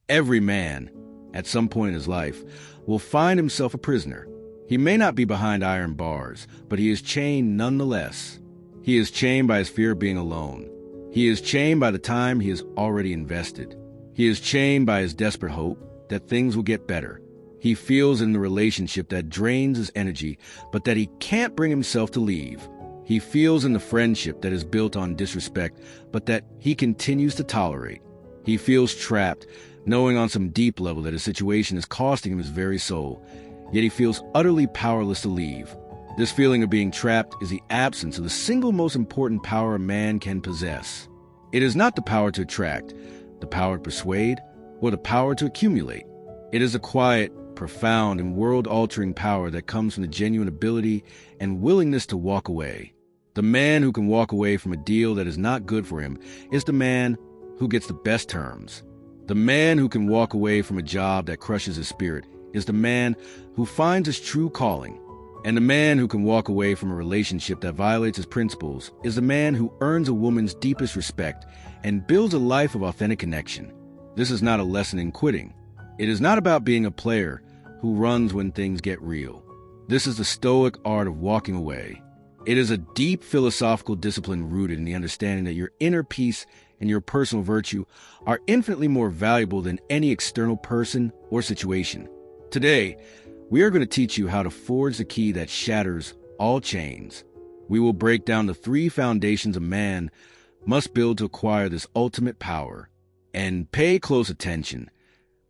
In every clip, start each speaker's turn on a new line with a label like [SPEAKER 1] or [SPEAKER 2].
[SPEAKER 1] Every man, at some point in his life, will find himself a prisoner. He may not be behind iron bars, but he is chained nonetheless. He is chained by his fear of being alone. He is chained by the time he has already invested. He is chained by his desperate hope that things will get better. He feels in the relationship that drains his energy, but that he can't bring himself to leave. He feels in the friendship that is built on disrespect, but that he continues to tolerate. He feels trapped, knowing on some deep level that his situation is costing him his very soul, yet he feels utterly powerless to leave. This feeling of being trapped is the absence of the single most important power a man can possess. It is not the power to attract, the power to persuade, or the power to accumulate. It is a quiet, profound, and world-altering power that comes from the genuine ability and willingness to walk away. The man who can walk away from a deal that is not good for him is the man who gets the best terms. The man who can walk away from a job that crushes his spirit is the man who finds his true calling. And the man who can walk away from a relationship that violates his principles is the man who earns a woman's deepest respect and builds a life of authentic connection. This is not a lesson in quitting. It is not about being a player who runs when things get real. This is the Stoic art of walking away. It is a deep philosophical discipline rooted in the understanding that your inner peace and your personal virtue are infinitely more valuable than any external person or situation. Today, we are going to teach you how to forge the key that shatters all chains. We will break down the 3 foundations a man must build to acquire this ultimate power. And pay close attention,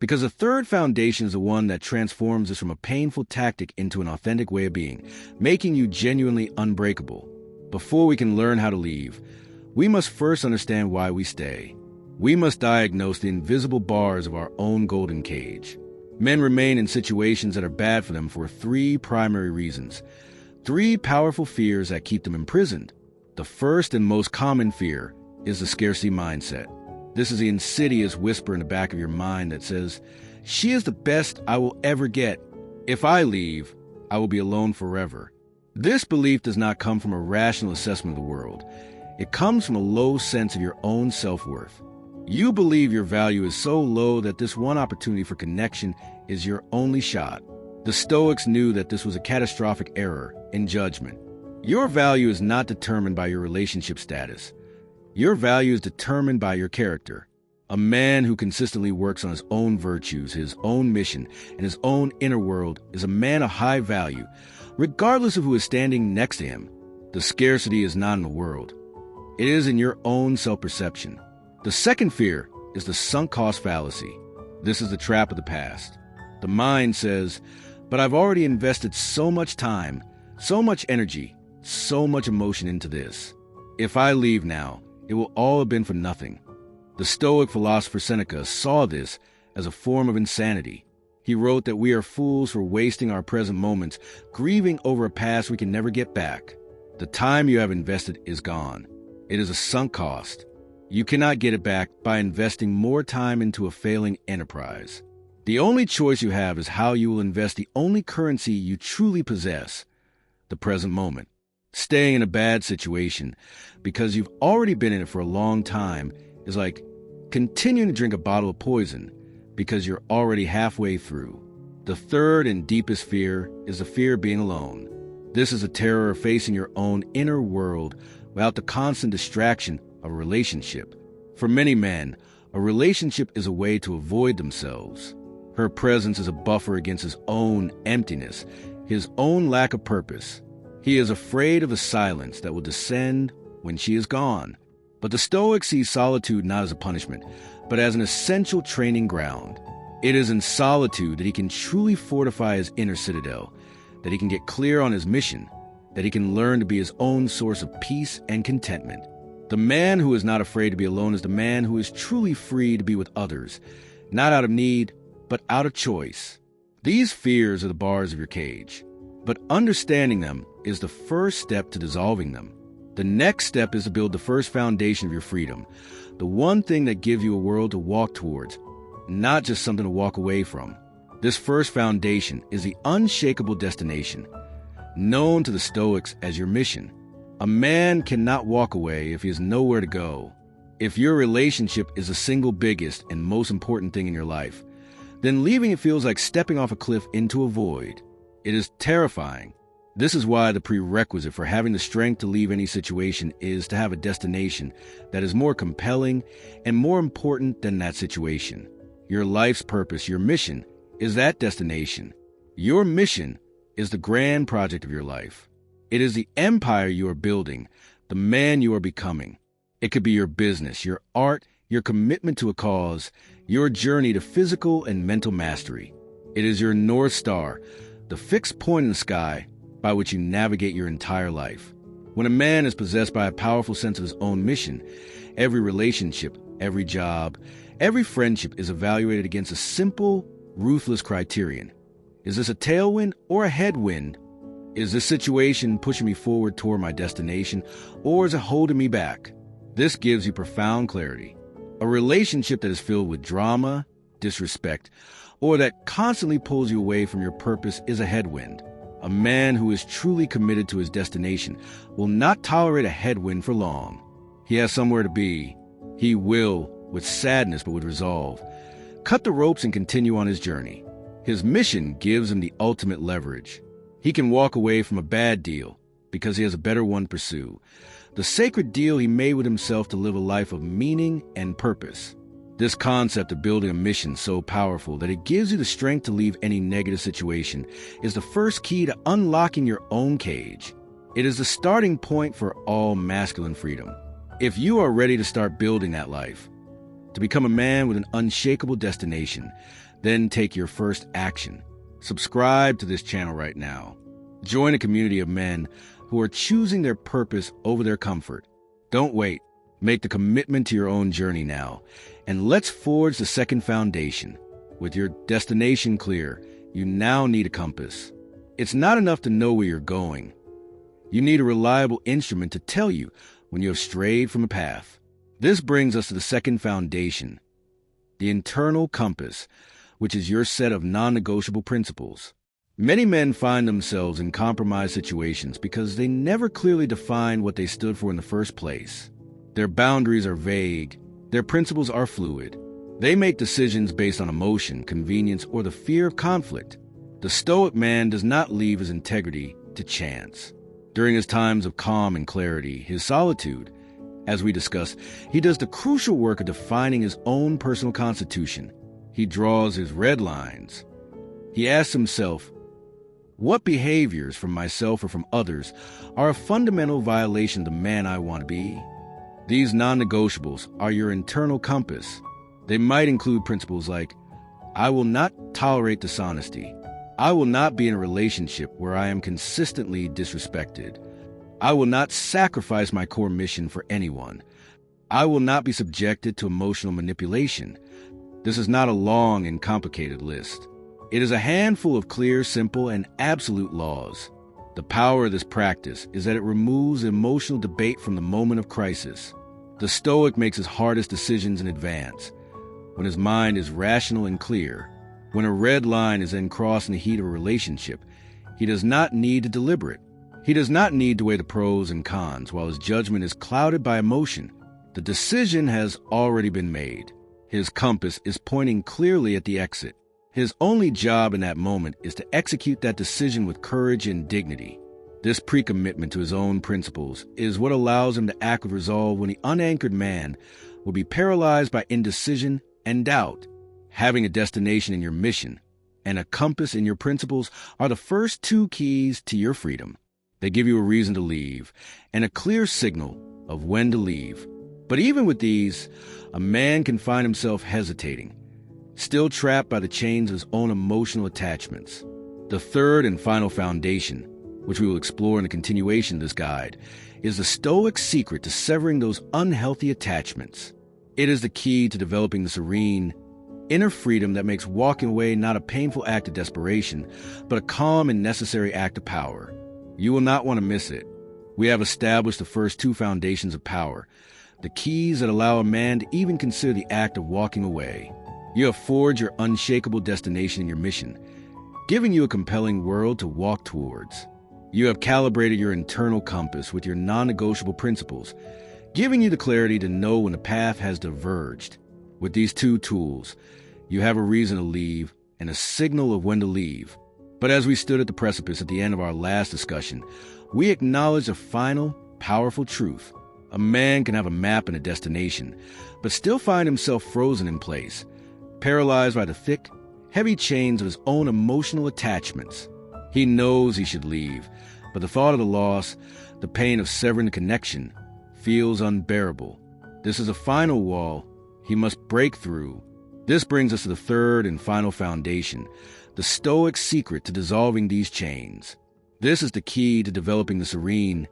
[SPEAKER 1] because the 3rd foundation is the one that transforms us from a painful tactic into an authentic way of being, making you genuinely unbreakable. Before we can learn how to leave, we must first understand why we stay. We must diagnose the invisible bars of our own golden cage. Men remain in situations that are bad for them for 3 primary reasons. 3 powerful fears that keep them imprisoned. The first and most common fear is the scarcity mindset. This is the insidious whisper in the back of your mind that says, "She is the best I will ever get. If I leave, I will be alone forever." This belief does not come from a rational assessment of the world. It comes from a low sense of your own self-worth. You believe your value is so low that this one opportunity for connection is your only shot. The Stoics knew that this was a catastrophic error in judgment. Your value is not determined by your relationship status. Your value is determined by your character. A man who consistently works on his own virtues, his own mission, and his own inner world is a man of high value, regardless of who is standing next to him. The scarcity is not in the world. It is in your own self-perception. The second fear is the sunk cost fallacy. This is the trap of the past. The mind says, "But I've already invested so much time, so much energy, so much emotion into this. If I leave now, it will all have been for nothing." The Stoic philosopher Seneca saw this as a form of insanity. He wrote that we are fools for wasting our present moments, grieving over a past we can never get back. The time you have invested is gone. It is a sunk cost. You cannot get it back by investing more time into a failing enterprise. The only choice you have is how you will invest the only currency you truly possess, the present moment. Staying in a bad situation because you've already been in it for a long time is like continuing to drink a bottle of poison because you're already halfway through. The third and deepest fear is the fear of being alone. This is a terror of facing your own inner world without the constant distraction of a relationship. For many men, a relationship is a way to avoid themselves. Her presence is a buffer against his own emptiness, his own lack of purpose. He is afraid of the silence that will descend when she is gone. But the Stoic sees solitude not as a punishment, but as an essential training ground. It is in solitude that he can truly fortify his inner citadel, that he can get clear on his mission, that he can learn to be his own source of peace and contentment. The man who is not afraid to be alone is the man who is truly free to be with others, not out of need, but out of choice. These fears are the bars of your cage, but understanding them is the first step to dissolving them. The next step is to build the first foundation of your freedom, the one thing that gives you a world to walk towards, not just something to walk away from. This first foundation is the Unshakable Destination, known to the Stoics as your mission. A man cannot walk away if he has nowhere to go. If your relationship is the single biggest and most important thing in your life, then leaving it feels like stepping off a cliff into a void. It is terrifying. This is why the prerequisite for having the strength to leave any situation is to have a destination that is more compelling and more important than that situation. Your life's purpose, your mission, is that destination. Your mission is the grand project of your life. It is the empire you are building, the man you are becoming. It could be your business, your art, your commitment to a cause, your journey to physical and mental mastery. It is your North Star, the fixed point in the sky by which you navigate your entire life. When a man is possessed by a powerful sense of his own mission, every relationship, every job, every friendship is evaluated against a simple, ruthless criterion. Is this a tailwind or a headwind? Is this situation pushing me forward toward my destination, or is it holding me back? This gives you profound clarity. A relationship that is filled with drama, disrespect, or that constantly pulls you away from your purpose is a headwind. A man who is truly committed to his destination will not tolerate a headwind for long. He has somewhere to be. He will, with sadness but with resolve, cut the ropes and continue on his journey. His mission gives him the ultimate leverage. He can walk away from a bad deal because he has a better one to pursue. The sacred deal he made with himself to live a life of meaning and purpose. This concept of building a mission so powerful that it gives you the strength to leave any negative situation is the first key to unlocking your own cage. It is the starting point for all masculine freedom. If you are ready to start building that life, to become a man with an unshakable destination, then take your first action. Subscribe to this channel right now. Join a community of men who are choosing their purpose over their comfort. Don't wait. Make the commitment to your own journey now, and let's forge the second foundation. With your destination clear, you now need a compass. It's not enough to know where you're going. You need a reliable instrument to tell you when you have strayed from a path. This brings us to the second foundation, the internal compass, which is your set of non-negotiable principles. Many men find themselves in compromised situations because they never clearly defined what they stood for in the first place. Their boundaries are vague. Their principles are fluid. They make decisions based on emotion, convenience, or the fear of conflict. The Stoic man does not leave his integrity to chance. During his times of calm and clarity, his solitude, as we discussed, he does the crucial work of defining his own personal constitution. He draws his red lines. He asks himself, what behaviors from myself or from others are a fundamental violation of the man I want to be? These non-negotiables are your internal compass. They might include principles like, I will not tolerate dishonesty. I will not be in a relationship where I am consistently disrespected. I will not sacrifice my core mission for anyone. I will not be subjected to emotional manipulation. This is not a long and complicated list. It is a handful of clear, simple, and absolute laws. The power of this practice is that it removes emotional debate from the moment of crisis. The Stoic makes his hardest decisions in advance, when his mind is rational and clear. When a red line is then crossed in the heat of a relationship, he does not need to deliberate. He does not need to weigh the pros and cons while his judgment is clouded by emotion. The decision has already been made. His compass is pointing clearly at the exit. His only job in that moment is to execute that decision with courage and dignity. This pre-commitment to his own principles is what allows him to act with resolve when the unanchored man will be paralyzed by indecision and doubt. Having a destination in your mission and a compass in your principles are the first two keys to your freedom. They give you a reason to leave and a clear signal of when to leave. But even with these, a man can find himself hesitating, still trapped by the chains of his own emotional attachments. The third and final foundation, which we will explore in the continuation of this guide, is the Stoic secret to severing those unhealthy attachments. It is the key to developing the serene, inner freedom that makes walking away not a painful act of desperation, but a calm and necessary act of power. You will not want to miss it. We have established the first two foundations of power, the keys that allow a man to even consider the act of walking away. You have forged your unshakable destination in your mission, giving you a compelling world to walk towards. You have calibrated your internal compass with your non-negotiable principles, giving you the clarity to know when the path has diverged. With these two tools, you have a reason to leave and a signal of when to leave. But as we stood at the precipice at the end of our last discussion, we acknowledged a final, powerful truth. A man can have a map and a destination, but still find himself frozen in place, paralyzed by the thick, heavy chains of his own emotional attachments. He knows he should leave, but the thought of the loss, the pain of severing the connection, feels unbearable. This is a final wall he must break through. This brings us to the third and final foundation, the Stoic secret to dissolving these chains. This is the key to developing the serene,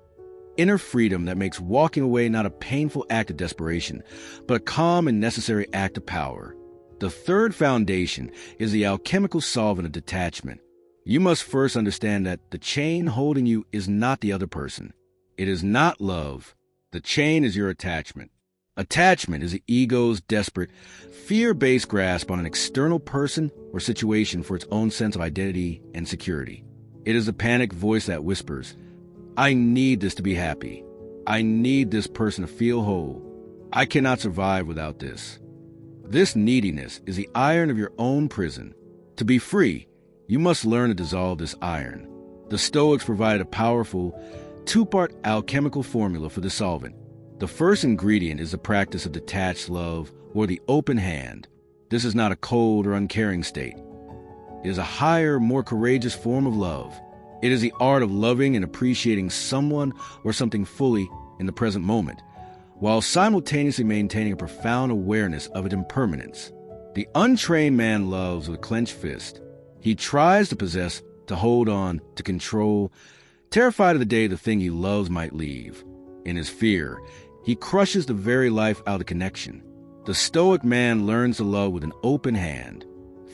[SPEAKER 1] inner freedom that makes walking away not a painful act of desperation, but a calm and necessary act of power. The third foundation is the alchemical solvent of detachment. You must first understand that the chain holding you is not the other person. It is not love. The chain is your attachment. Attachment is the ego's desperate, fear-based grasp on an external person or situation for its own sense of identity and security. It is the panicked voice that whispers, "I need this to be happy. I need this person to feel whole. I cannot survive without this." This neediness is the iron of your own prison. To be free, you must learn to dissolve this iron. The Stoics provided a powerful, two-part alchemical formula for the solvent. The first ingredient is the practice of detached love, or the open hand. This is not a cold or uncaring state. It is a higher, more courageous form of love. It is the art of loving and appreciating someone or something fully in the present moment, while simultaneously maintaining a profound awareness of its impermanence. The untrained man loves with a clenched fist. He tries to possess, to hold on, to control, terrified of the day the thing he loves might leave. In his fear, he crushes the very life out of connection. The Stoic man learns to love with an open hand.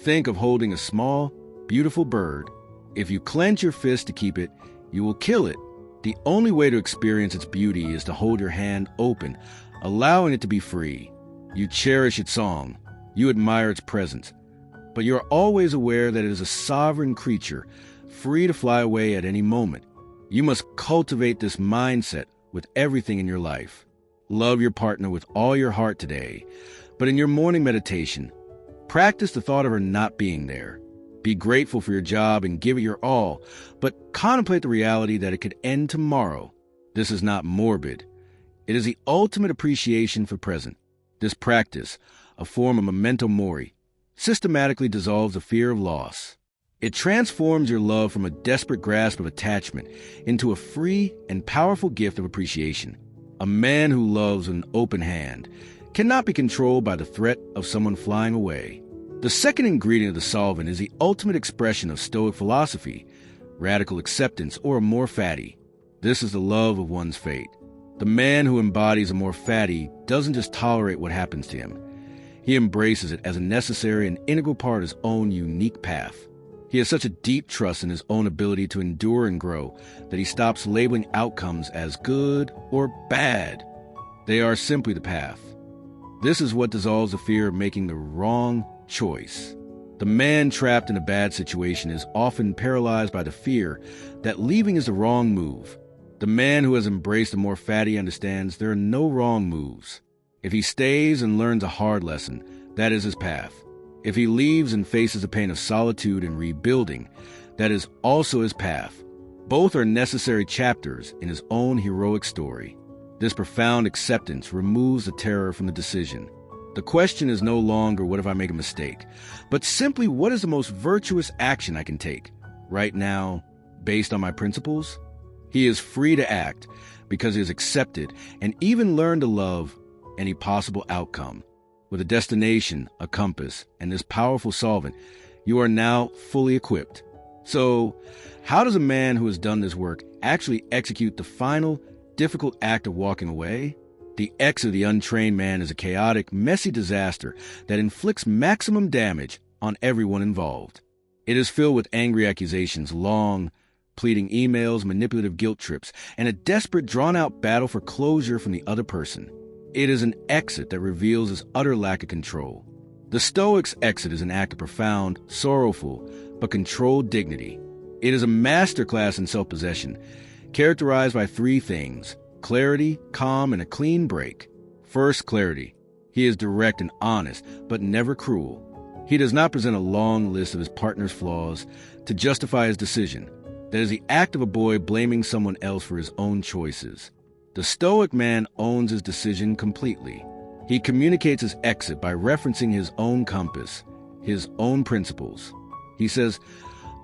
[SPEAKER 1] Think of holding a small, beautiful bird. If you clench your fist to keep it, you will kill it. The only way to experience its beauty is to hold your hand open, allowing it to be free. You cherish its song. You admire its presence. But you are always aware that it is a sovereign creature, free to fly away at any moment. You must cultivate this mindset with everything in your life. Love your partner with all your heart today, but in your morning meditation, practice the thought of her not being there. Be grateful for your job and give it your all, but contemplate the reality that it could end tomorrow. This is not morbid. It is the ultimate appreciation for present. This practice, a form of memento mori, systematically dissolves the fear of loss. It transforms your love from a desperate grasp of attachment into a free and powerful gift of appreciation. A man who loves with an open hand cannot be controlled by the threat of someone flying away. The second ingredient of the solvent is the ultimate expression of Stoic philosophy, radical acceptance, or amor fati. This is the love of one's fate. The man who embodies amor fati doesn't just tolerate what happens to him. He embraces it as a necessary and integral part of his own unique path. He has such a deep trust in his own ability to endure and grow that he stops labeling outcomes as good or bad. They are simply the path. This is what dissolves the fear of making the wrong choice. The man trapped in a bad situation is often paralyzed by the fear that leaving is the wrong move. The man who has embraced amor fati understands there are no wrong moves. If he stays and learns a hard lesson, that is his path. If he leaves and faces the pain of solitude and rebuilding, that is also his path. Both are necessary chapters in his own heroic story. This profound acceptance removes the terror from the decision. The question is no longer what if I make a mistake, but simply what is the most virtuous action I can take right now based on my principles? He is free to act because he has accepted and even learned to love any possible outcome. With a destination, a compass, and this powerful solvent, you are now fully equipped. So, how does a man who has done this work actually execute the final, difficult act of walking away? The exit of the untrained man is a chaotic, messy disaster that inflicts maximum damage on everyone involved. It is filled with angry accusations, long, pleading emails, manipulative guilt trips, and a desperate, drawn-out battle for closure from the other person. It is an exit that reveals his utter lack of control. The Stoics' exit is an act of profound, sorrowful, but controlled dignity. It is a masterclass in self-possession, characterized by three things: clarity, calm, and a clean break. First, clarity. He is direct and honest, but never cruel. He does not present a long list of his partner's flaws to justify his decision. That is the act of a boy blaming someone else for his own choices. The Stoic man owns his decision completely. He communicates his exit by referencing his own compass, his own principles. He says,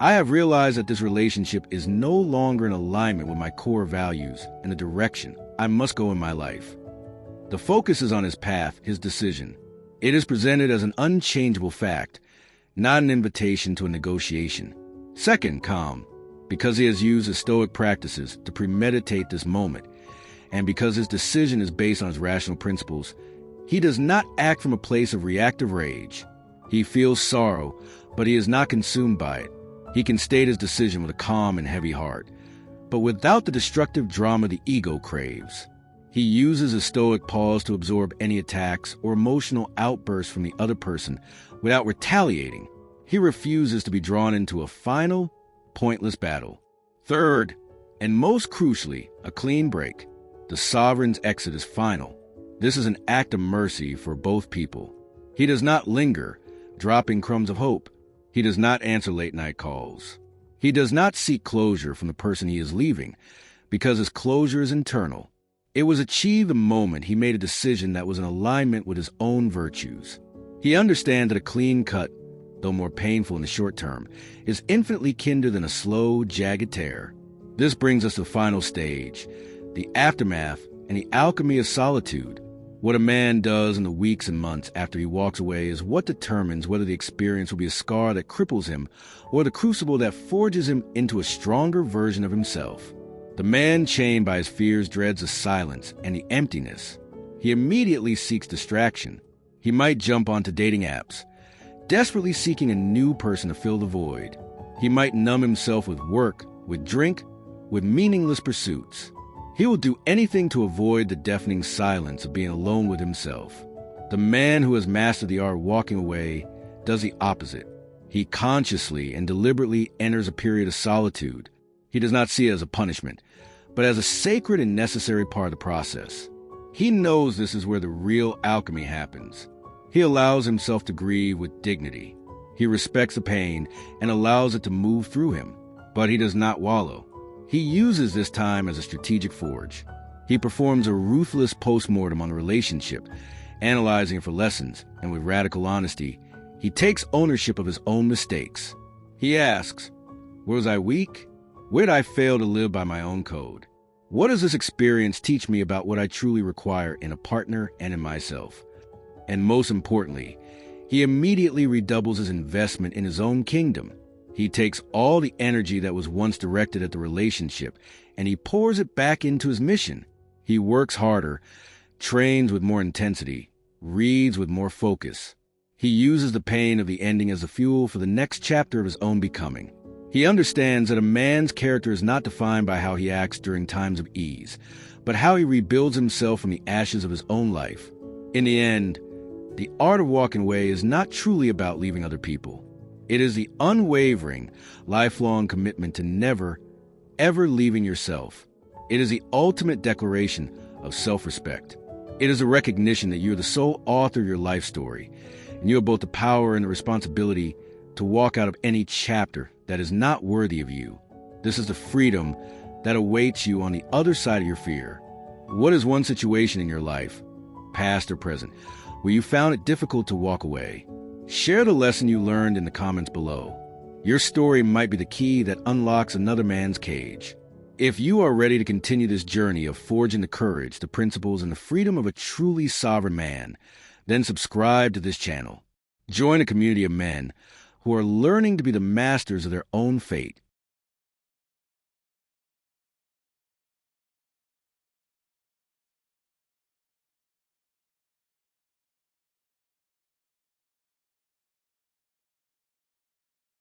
[SPEAKER 1] I have realized that this relationship is no longer in alignment with my core values and the direction I must go in my life. The focus is on his path, his decision. It is presented as an unchangeable fact, not an invitation to a negotiation. Second, calm. Because he has used his Stoic practices to premeditate this moment, and because his decision is based on his rational principles, he does not act from a place of reactive rage. He feels sorrow, but he is not consumed by it. He can state his decision with a calm and heavy heart, but without the destructive drama the ego craves. He uses a Stoic pause to absorb any attacks or emotional outbursts from the other person without retaliating. He refuses to be drawn into a final, pointless battle. Third, and most crucially, a clean break. The sovereign's exit is final. This is an act of mercy for both people. He does not linger, dropping crumbs of hope. He does not answer late-night calls. He does not seek closure from the person he is leaving, because his closure is internal. It was achieved the moment he made a decision that was in alignment with his own virtues. He understands that a clean cut, though more painful in the short term, is infinitely kinder than a slow, jagged tear. This brings us to the final stage, the aftermath and the alchemy of solitude. What a man does in the weeks and months after he walks away is what determines whether the experience will be a scar that cripples him or the crucible that forges him into a stronger version of himself. The man chained by his fears dreads the silence and the emptiness. He immediately seeks distraction. He might jump onto dating apps, desperately seeking a new person to fill the void. He might numb himself with work, with drink, with meaningless pursuits. He will do anything to avoid the deafening silence of being alone with himself. The man who has mastered the art of walking away does the opposite. He consciously and deliberately enters a period of solitude. He does not see it as a punishment, but as a sacred and necessary part of the process. He knows this is where the real alchemy happens. He allows himself to grieve with dignity. He respects the pain and allows it to move through him, but he does not wallow. He uses this time as a strategic forge. He performs a ruthless postmortem on the relationship, analyzing it for lessons, and with radical honesty, he takes ownership of his own mistakes. He asks, was I weak? Where did I fail to live by my own code? What does this experience teach me about what I truly require in a partner and in myself? And most importantly, he immediately redoubles his investment in his own kingdom. He takes all the energy that was once directed at the relationship and he pours it back into his mission. He works harder, trains with more intensity, reads with more focus. He uses the pain of the ending as the fuel for the next chapter of his own becoming. He understands that a man's character is not defined by how he acts during times of ease, but how he rebuilds himself from the ashes of his own life. In the end, the art of walking away is not truly about leaving other people. It is the unwavering, lifelong commitment to never, ever leaving yourself. It is the ultimate declaration of self-respect. It is a recognition that you are the sole author of your life story, and you have both the power and the responsibility to walk out of any chapter that is not worthy of you. This is the freedom that awaits you on the other side of your fear. What is one situation in your life, past or present, where you found it difficult to walk away? Share the lesson you learned in the comments below. Your story might be the key that unlocks another man's cage. If you are ready to continue this journey of forging the courage, the principles, and the freedom of a truly sovereign man, then subscribe to this channel. Join a community of men who are learning to be the masters of their own fate.